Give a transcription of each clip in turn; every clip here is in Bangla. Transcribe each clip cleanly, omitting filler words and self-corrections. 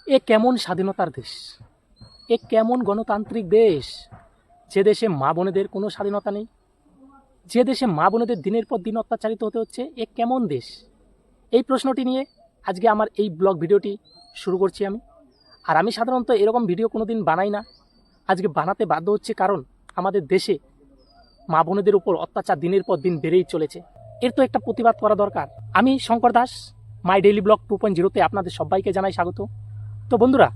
এ কেমন স্বাধীনতার দেশ, এ কেমন গণতান্ত্রিক দেশ, যে দেশে মা বোনেদের কোনো স্বাধীনতা নেই, যে দেশে মা বোনেদের দিনের পর দিন অত্যাচারিত হতে হচ্ছে। এ কেমন দেশ? এই প্রশ্নটি নিয়ে আজকে আমার এই ব্লগ ভিডিওটি শুরু করছি আমি। আর আমি সাধারণত এরকম ভিডিও কোনো দিন বানাই না, আজকে বানাতে বাধ্য হচ্ছে, কারণ আমাদের দেশে মা বোনেদের উপর অত্যাচার দিনের পর দিন বেড়েই চলেছে। এর তো একটা প্রতিবাদ করা দরকার। আমি Shankar Das, my daily blog 2.0-তে আপনাদের সবাইকে জানাই স্বাগত। তো বন্ধুরা,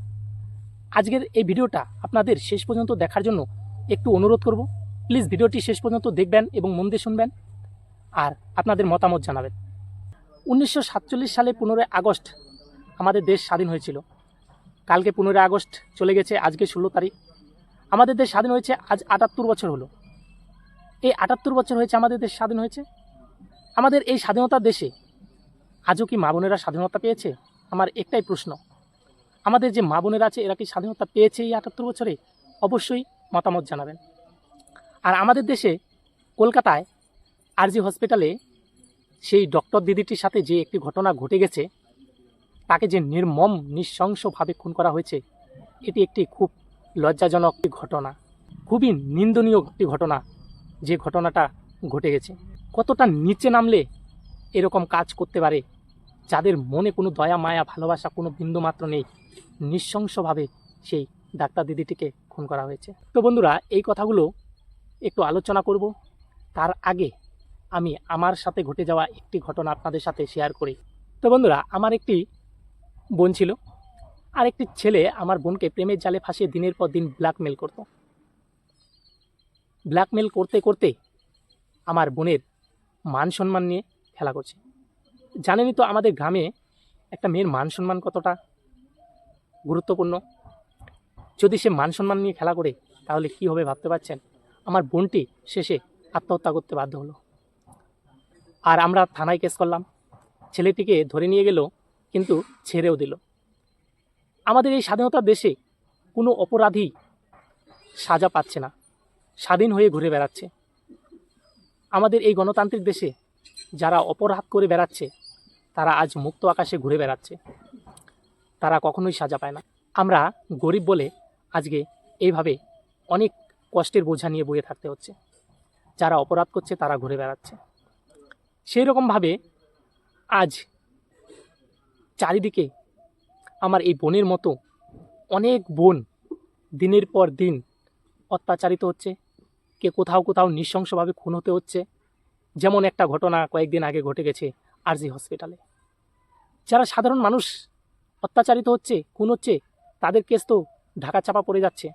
আজকের এই ভিডিওটা আপনাদের শেষ পর্যন্ত দেখার জন্য একটু অনুরোধ করব। প্লিজ ভিডিওটি শেষ পর্যন্ত দেখবেন এবং মন দিয়ে শুনবেন আর আপনাদের মতামত জানাবেন। 1947 সালে 15 আগস্ট আমাদের দেশ স্বাধীন হয়েছিল। কালকে 15 আগস্ট চলে গেছে, আজকে 16 তারিখ। আমাদের দেশ স্বাধীন হয়েছে আজ 78 বছর হলো। এই 78 বছর হয়েছে আমাদের দেশ স্বাধীন হয়েছে। আমাদের এই স্বাধীনতার দেশে আজও কি মা বোনেরা স্বাধীনতা পেয়েছে? আমার একটাই প্রশ্ন, আমাদের যে মা বোনেরা আছে এরা কি স্বাধীনতা পেয়েছে এই 78 বছরে? অবশ্যই মতামত জানাবেন। আর আমাদের দেশে কলকাতায় আরজি হসপিটালে সেই ডক্টর দিদিটির সাথে যে একটি ঘটনা ঘটে গেছে, তাকে যে নির্মম নৃশংসভাবে খুন করা হয়েছে, এটি একটি খুব লজ্জাজনক একটি ঘটনা, খুবই নিন্দনীয় একটি ঘটনা। যে ঘটনাটা ঘটে গেছে, কতটা নিচে নামলে এরকম কাজ করতে পারে, যাদের মনে কোনো দয়া মায়া ভালোবাসা কোনো বিন্দুমাত্র নেই, নৃশংসভাবে সেই ডাক্তার দিদিটিকে খুন করা হয়েছে। তো বন্ধুরা, এই কথাগুলো একটু আলোচনা করব, তার আগে আমি আমার সাথে ঘটে যাওয়া একটি ঘটনা আপনাদের সাথে শেয়ার করি। তো বন্ধুরা, আমার একটি বোন ছিল, আর একটি ছেলে আমার বোনকে প্রেমের জালে ফাঁসিয়ে দিনের পর দিন ব্ল্যাকমেল করত। ব্ল্যাকমেল করতে করতে আমার বোনের মান সম্মান নিয়ে খেলা করছে। জানেনই তো আমাদের গ্রামে একটা মেয়ের মান সম্মান কতটা গুরুত্বপূর্ণ। যদি সে মান সম্মান নিয়ে খেলা করে তাহলে কি হবে ভাবতে পারছেন? আমার বোনটি শেষে আত্মহত্যা করতে বাধ্য হলো। আর আমরা থানায় কেস করলাম, ছেলেটিকে ধরে নিয়ে গেল, কিন্তু ছেড়েও দিল। আমাদের এই স্বাধীনতার দেশে কোনো অপরাধী সাজা পাচ্ছে না, স্বাধীন হয়ে ঘুরে বেড়াচ্ছে। আমাদের এই গণতান্ত্রিক দেশে যারা অপরাধ করে বেড়াচ্ছে তারা আজ মুক্ত আকাশে ঘুরে বেড়াচ্ছে, তারা কখনোই সাজা পায় না। আমরা গরিব বলে আজকে এইভাবে অনেক কষ্টের বোঝা নিয়ে বয়ে থাকতে হচ্ছে। যারা অপরাধ করছে তারা ঘুরে বেড়াচ্ছে। সেই রকমভাবে আজ চারিদিকে আমার এই বোনের মতো অনেক বোন দিনের পর দিন অত্যাচারিত হচ্ছে, কে কোথাও কোথাও নৃশংসভাবে খুন হতে হচ্ছে। যেমন একটা ঘটনা কয়েকদিন আগে ঘটে গেছে আরজি হসপিটালে। যারা সাধারণ মানুষ অত্যাচারিত হচ্ছে, খুন হচ্ছে, তাদের কেস তো ঢাকা চাপা পড়ে যাচ্ছে।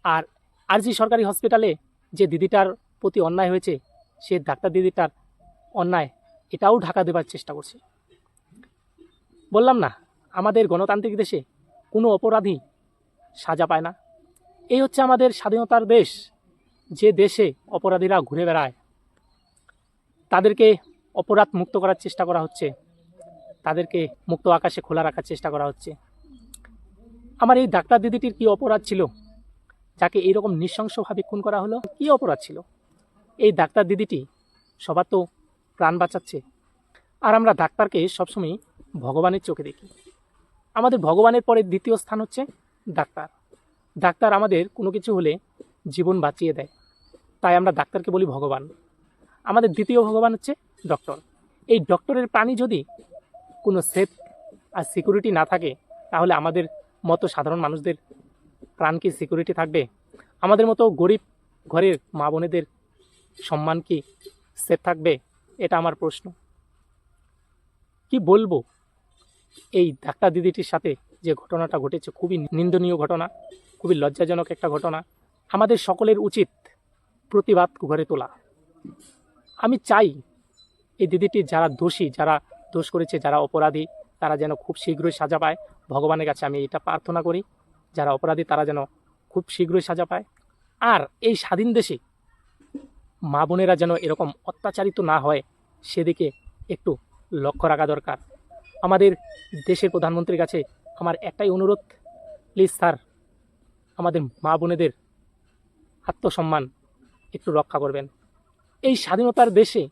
আর আরজি সরকারি হসপিটালে যে দিদিটার প্রতি অন্যায় হয়েছে, সে ডাক্তার দিদিটার অন্যায় এটাও ঢাকা দেবার চেষ্টা করছে। বললাম না, আমাদের গণতান্ত্রিক দেশে কোনো অপরাধী সাজা পায় না। এই হচ্ছে আমাদের স্বাধীনতার দেশ, যে দেশে অপরাধীরা ঘুরে বেড়ায়, তাদেরকে অপরাধ মুক্ত করার চেষ্টা করা হচ্ছে, তাদেরকে মুক্ত আকাশে খোলা রাখার চেষ্টা করা হচ্ছে। আমার এই ডাক্তার দিদিটির কি অপরাধ ছিল যাকে এইরকম নৃশংসভাবে খুন করা হলো? কি অপরাধ ছিল? এই ডাক্তার দিদিটি সবার তো প্রাণ বাঁচাচ্ছে। আর আমরা ডাক্তারকে সবসময় ভগবানের চোখে দেখি। আমাদের ভগবানের পরে দ্বিতীয় স্থান হচ্ছে ডাক্তার। ডাক্তার আমাদের কোনো কিছু হলে জীবন বাঁচিয়ে দেয়, তাই আমরা ডাক্তারকে বলি ভগবান। আমাদের দ্বিতীয় ভগবান হচ্ছে ডক্টর। এই ডক্টরের প্রাণী যদি কোনো সেফ আর সিকিউরিটি না থাকে, তাহলে আমাদের মতো সাধারণ মানুষদের প্রাণ কি সিকিউরিটি থাকবে? আমাদের মতো গরিব ঘরের মা বোনেদের সম্মান কি সেফ থাকবে? এটা আমার প্রশ্ন। কি বলবো, এই ডাক্তার দিদিটির সাথে যে ঘটনাটা ঘটেছে খুবই নিন্দনীয় ঘটনা, খুবই লজ্জাজনক একটা ঘটনা। আমাদের সকলের উচিত প্রতিবাদ গড়ে তোলা। আমি চাই এই দিদিটির যারা দোষী, যারা দোষ করেছে, যারা অপরাধী, তারা যেন খুব শীঘ্রই সাজা পায়। ভগবানের কাছে আমি এটা প্রার্থনা করি, যারা অপরাধী তারা যেন খুব শীঘ্রই সাজা পায়। আর এই স্বাধীন দেশে মা বোনেরা যেন এরকম অত্যাচারিত না হয়, সেদিকে একটু লক্ষ্য রাখা দরকার। আমাদের দেশের প্রধানমন্ত্রীর কাছে আমার একটাই অনুরোধ, প্লিজ স্যার, আমাদের মা বোনেদের আত্মসম্মান একটু রক্ষা করবেন। এই স্বাধীনতার দেশে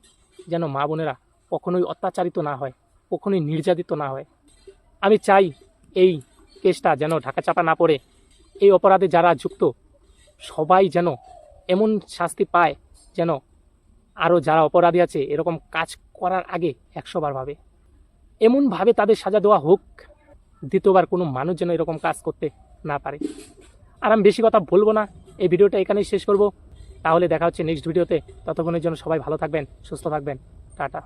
যেন মা বোনেরা কখনোই অত্যাচারিত না হয়, কখনোই নির্যাতিত না হয়। আমি চাই এই কেসটা যেন ঢাকাচাপা না পড়ে, এই অপরাধে যারা যুক্ত সবাই যেন এমন শাস্তি পায় যেন আরও যারা অপরাধী আছে এরকম কাজ করার আগে 100 বার ভাবে, এমনভাবে তাদের সাজা দেওয়া হোক দ্বিতীয়বার কোনো মানুষ যেন এরকম কাজ করতে না পারে। আর আমি বেশি কথা বলবো না, এই ভিডিওটা এখানেই শেষ করব। তাহলে দেখা হচ্ছে নেক্সট ভিডিওতে। ততক্ষণের জন্য সবাই ভালো থাকবেন, সুস্থ থাকবেন। টাটা।